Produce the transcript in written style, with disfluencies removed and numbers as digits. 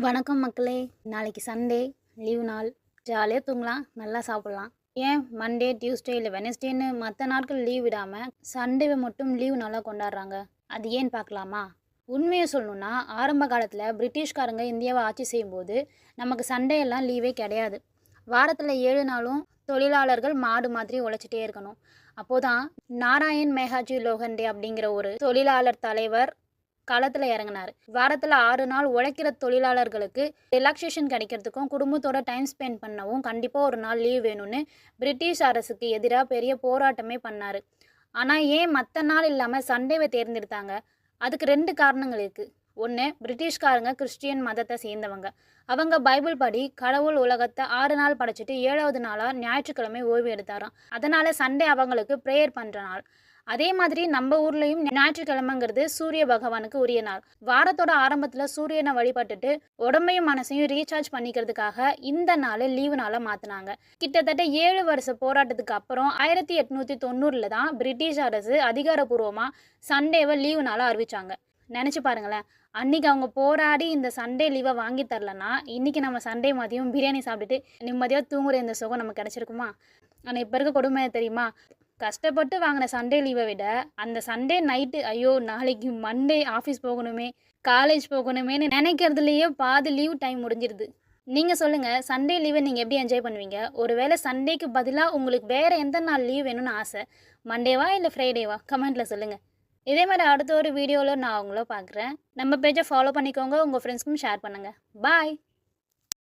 வணக்கம் மக்களே. நாளைக்கு சண்டே லீவ் நாள். ஜாலியாக தூங்கலாம், நல்லா சாப்பிட்லாம். ஏன் மண்டே, டியூஸ்டே இல்லை வெனஸ்டேன்னு மற்ற நாட்கள் லீவ் விடாமல் சண்டேவை மட்டும் லீவ் நாளாக கொண்டாடுறாங்க? அது ஏன்னு பார்க்கலாமா? உண்மையை சொல்லணுன்னா, ஆரம்ப காலத்தில் பிரிட்டிஷ்காரங்க இந்தியாவை ஆட்சி செய்யும்போது நமக்கு சண்டே எல்லாம் லீவே கிடையாது. வாரத்தில் 7 நாளும் தொழிலாளர்கள் மாடு மாதிரி உழைச்சிட்டே இருக்கணும். அப்போதான் நாராயண் மேகாஜி லோகண்டே அப்படிங்கிற ஒரு தொழிலாளர் தலைவர் களத்தில் இறங்கினார். வாரத்தில் 6 நாள் உழைக்கிற தொழிலாளர்களுக்கு ரிலாக்ஸேஷன் கிடைக்கிறதுக்கும் குடும்பத்தோட டைம் ஸ்பெண்ட் பண்ணவும் கண்டிப்பாக ஒரு நாள் லீவ் வேணும்னு பிரிட்டிஷ் அரசுக்கு எதிராக பெரிய போராட்டமே பண்ணார். ஆனால் ஏன் மற்ற நாள் இல்லாமல் சண்டேவை தேர்ந்தெடுத்தாங்க? அதுக்கு 2 காரணங்கள் இருக்குது. ஒன்று, பிரிட்டிஷ்காரங்க கிறிஸ்டியன் மதத்தை சேர்ந்தவங்க. அவங்க பைபிள் படி கடவுள் உலகத்தை 6 நாள் படைச்சிட்டு 7வது நாளாக ஞாயிற்றுக்கிழமை ஓய்வு எடுத்தாராம். அதனால் சண்டே அவங்களுக்கு ப்ரேயர் பண்ணுற நாள். அதே மாதிரி நம்ம ஊர்லேயும் ஞாயிற்றுக்கிழமைங்கிறது சூரிய பகவானுக்கு உரிய நாள். வாரத்தோட ஆரம்பத்தில் சூரியனை வழிபட்டுட்டு உடம்பையும் மனசையும் ரீசார்ஜ் பண்ணிக்கிறதுக்காக இந்த நாள் லீவு நாளாக மாற்றினாங்க. கிட்டத்தட்ட 7 வருஷ போராட்டத்துக்கு அப்புறம் 1890 தான் பிரிட்டிஷ் அரசு அதிகாரப்பூர்வமாக சண்டேவை லீவு நாளாக அறிவிச்சாங்க. நினச்சி பாருங்களேன், அன்றைக்கி அவங்க போராடி இந்த சண்டே லீவை வாங்கி தரலன்னா இன்றைக்கி நம்ம சண்டே மதியம் பிரியாணி சாப்பிட்டுட்டு நிம்மதியாக தூங்குற இந்த சுகம் நமக்கு கிடச்சிருக்குமா? ஆனால் இப்போ இருக்க கொடுமை தெரியுமா? கஷ்டப்பட்டு வாங்கின சண்டே லீவை விட அந்த சண்டே நைட்டு ஐயோ நாளைக்கு மண்டே ஆஃபீஸ் போகணுமே, காலேஜ் போகணுமேன்னு நினைக்கிறதுலையே பாதி லீவ் டைம் முடிஞ்சிருது. நீங்கள் சொல்லுங்கள், சண்டே லீவை நீங்கள் எப்படி என்ஜாய் பண்ணுவீங்க? ஒருவேளை சண்டேக்கு பதிலாக உங்களுக்கு வேறு எந்த நாள் லீவ் வேணும்னு ஆசை? மண்டேவா இல்லை ஃப்ரைடேவா? கமெண்ட்டில் சொல்லுங்கள். இதே மாதிரி அடுத்த ஒரு வீடியோவில் நான் அவங்கள பார்க்குறேன். நம்ம பேஜை ஃபாலோ பண்ணிக்கோங்க, உங்கள் ஃப்ரெண்ட்ஸ்க்கும் ஷேர் பண்ணுங்கள். பாய்.